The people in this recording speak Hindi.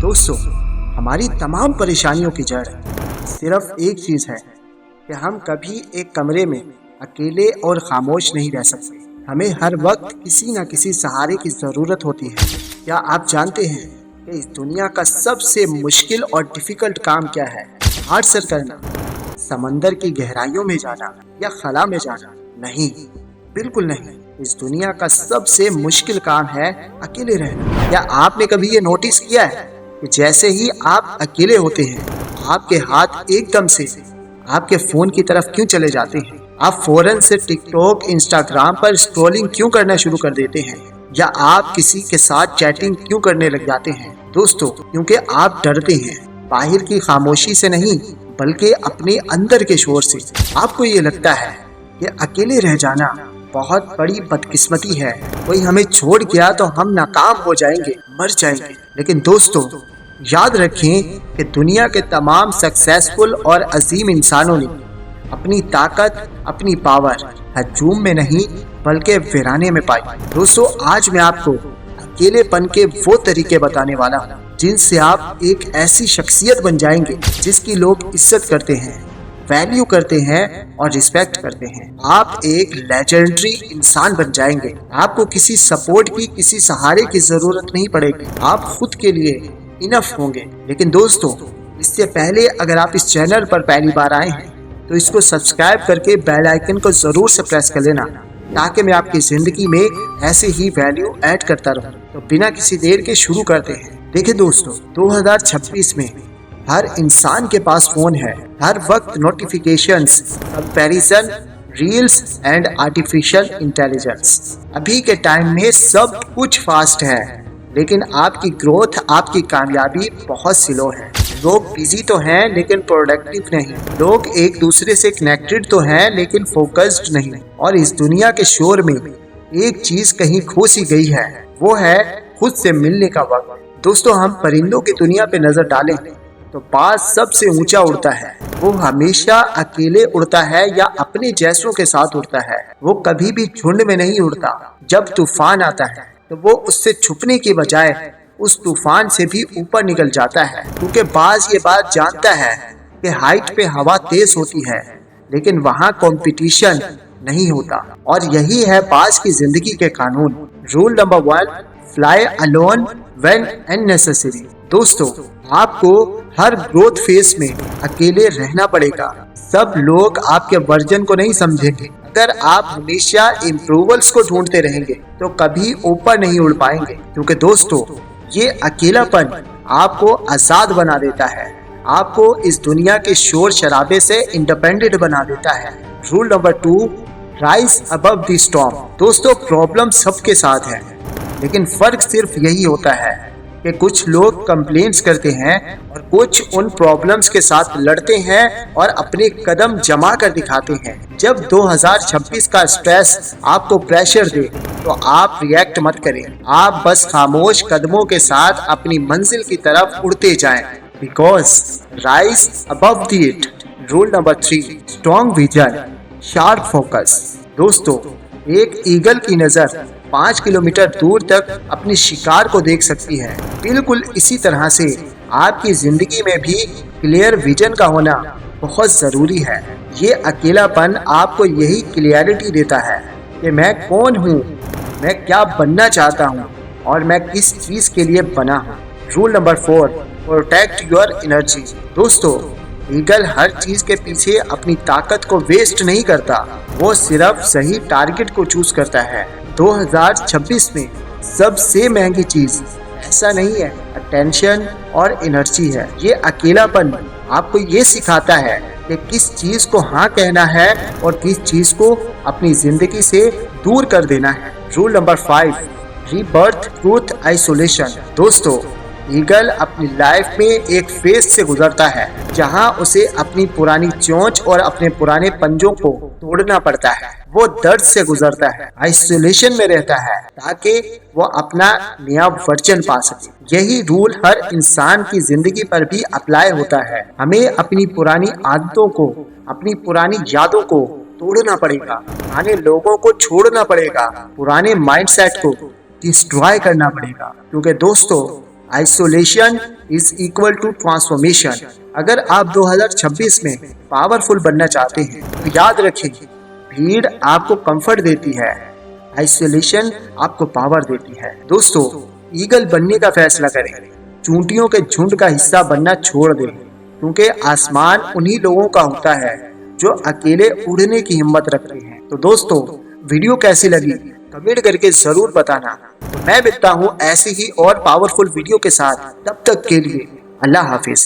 दोस्तों, हमारी तमाम परेशानियों की जड़ सिर्फ एक चीज़ है कि हम कभी एक कमरे में अकेले और खामोश नहीं रह सकते। हमें हर वक्त किसी न किसी सहारे की ज़रूरत होती है। क्या आप जानते हैं कि इस दुनिया का सबसे मुश्किल और डिफ़िकल्ट काम क्या है? हार्ट सर करना, समंदर की गहराइयों में जाना या खला में जाना? नहीं, बिल्कुल नहीं। इस दुनिया का सबसे मुश्किल काम है अकेले रहना। क्या आपने कभी ये नोटिस किया है कि जैसे ही आप अकेले होते हैं, आपके हाथ एकदम से आपके फ़ोन की तरफ क्यों चले जाते हैं? आप फौरन से टिकटॉक, इंस्टाग्राम पर स्क्रॉलिंग क्यों करना शुरू कर देते हैं? या आप किसी के साथ चैटिंग क्यों करने लग जाते हैं? दोस्तों, क्योंकि आप डरते हैं, बाहर की खामोशी से नहीं बल्कि अपने अंदर के शोर से। आपको ये लगता है कि अकेले रह जाना बहुत बड़ी बदकिस्मती है, कोई हमें छोड़ गया तो हम नाकाम हो जाएंगे, मर जाएंगे। लेकिन दोस्तों, याद रखें कि दुनिया के तमाम सक्सेसफुल और अजीम इंसानों ने अपनी ताकत, अपनी पावर हजूम में नहीं बल्कि वीराने में पाई। दोस्तों, आज मैं आपको अकेलेपन के वो तरीके बताने वाला हूँ जिनसे आप एक ऐसी शख्सियत बन जाएंगे जिसकी लोग इज्जत करते हैं, वैल्यू करते हैं और रिस्पेक्ट करते हैं। आप एक लेजेंडरी इंसान बन जाएंगे। आपको किसी सपोर्ट की, किसी सहारे की जरूरत नहीं पड़ेगी। आप खुद के लिए इनफ होंगे। लेकिन दोस्तों, इससे पहले अगर आप इस चैनल पर पहली बार आए हैं तो इसको सब्सक्राइब करके बेल आइकन को जरूर से प्रेस कर लेना, ताकि मैं आपकी जिंदगी में ऐसे ही वैल्यू ऐड करता रहूं। तो बिना किसी देर के शुरू करते हैं। देखिए दोस्तों, 2026 में हर इंसान के पास फोन है। हर वक्त notifications, comparison, reels and artificial intelligence. अभी के टाइम में सब कुछ फास्ट है, लेकिन आपकी ग्रोथ, आपकी कामयाबी बहुत स्लो है। लोग बिजी तो हैं लेकिन प्रोडक्टिव नहीं। लोग एक दूसरे से कनेक्टेड तो हैं लेकिन फोकस्ड नहीं। और इस दुनिया के शोर में एक चीज कहीं खो सी गई है, वो है खुद से मिलने का वक्त। दोस्तों, हम परिंदों की दुनिया पे नजर डालें तो बाज सबसे ऊंचा उड़ता है। वो हमेशा अकेले उड़ता है या अपने जैसों के साथ उड़ता है। वो कभी भी झुंड में नहीं उड़ता। जब तूफान आता है तो वो उससे छुपने के बजाय उस तूफान से भी ऊपर निकल जाता है, क्योंकि बाज ये बात जानता है कि हाइट पे हवा तेज होती है लेकिन वहाँ कंपटीशन नहीं होता। और यही है बाज की जिंदगी के कानून। Rule number 1, fly alone when unnecessary. दोस्तों, आपको हर ग्रोथ फेज में अकेले रहना पड़ेगा। सब लोग आपके वर्जन को नहीं समझेंगे। अगर आप हमेशा इम्प्रूवल्स को ढूंढते रहेंगे तो कभी ऊपर नहीं उड़ पाएंगे, क्योंकि दोस्तों, ये अकेलापन आपको आजाद बना देता है। आपको इस दुनिया के शोर शराबे से इंडिपेंडेंट बना देता है। Rule number 2, rise above the storm. दोस्तों, प्रॉब्लम सबके साथ है, लेकिन फर्क सिर्फ यही होता है कि कुछ लोग कंप्लेंट्स करते हैं और कुछ उन प्रॉब्लम्स के साथ लड़ते हैं और अपने कदम जमा कर दिखाते हैं। जब 2026 का स्ट्रेस आपको प्रेशर दे तो आप रिएक्ट मत करें। आप बस खामोश कदमों के साथ अपनी मंजिल की तरफ उड़ते जाएं, because rise above the it. Rule number 3, strong vision, sharp focus. दोस्तों, एक ईगल की नजर 5 किलोमीटर दूर तक अपनी शिकार को देख सकती है। बिल्कुल इसी तरह से आपकी जिंदगी में भी क्लियर विजन का होना बहुत जरूरी है। ये अकेलापन आपको यही क्लियरिटी देता है कि मैं कौन हूँ, मैं क्या बनना चाहता हूँ और मैं किस चीज के लिए बना हूँ। Rule number 4, protect your energy. दोस्तों, ईगल हर चीज के पीछे अपनी ताकत को वेस्ट नहीं करता, वो सिर्फ सही टारगेट को चूज करता है। 2026 में सबसे महंगी चीज ऐसा नहीं है, अटेंशन और एनर्जी है। ये अकेलापन आपको ये सिखाता है कि किस चीज को हाँ कहना है और किस चीज को अपनी जिंदगी से दूर कर देना है। Rule number 5, rebirth truth isolation. दोस्तों, ईगल अपनी लाइफ में एक फेज से गुजरता है जहां उसे अपनी पुरानी चोंच और अपने पुराने पंजों को तोड़ना पड़ता है। वो दर्द से गुजरता है, आइसोलेशन में रहता है ताकि वो अपना नया वर्जन पा सके। यही रूल हर इंसान की जिंदगी पर भी अप्लाई होता है। हमें अपनी पुरानी आदतों को, अपनी पुरानी यादों को तोड़ना पड़ेगा, पुराने लोगों को छोड़ना पड़ेगा, पुराने माइंडसेट को डिस्ट्रॉय करना पड़ेगा। क्योंकि दोस्तों, isolation is equal to transformation. अगर आप 2026 में पावरफुल बनना चाहते हैं तो याद रखें, भीड़ आपको कंफर्ट देती है, आइसोलेशन आपको पावर देती है। दोस्तों, ईगल बनने का फैसला करें, चूंटियों के झुंड का हिस्सा बनना छोड़ दें, क्योंकि आसमान उन्हीं लोगों का होता है जो अकेले उड़ने की हिम्मत रखते हैं। तो दोस्तों, वीडियो कैसी लगी कमेंट करके जरूर बताना। तो मैं मिलता हूँ ऐसी ही और पावरफुल वीडियो के साथ, तब तक के लिए अल्लाह हाफिज।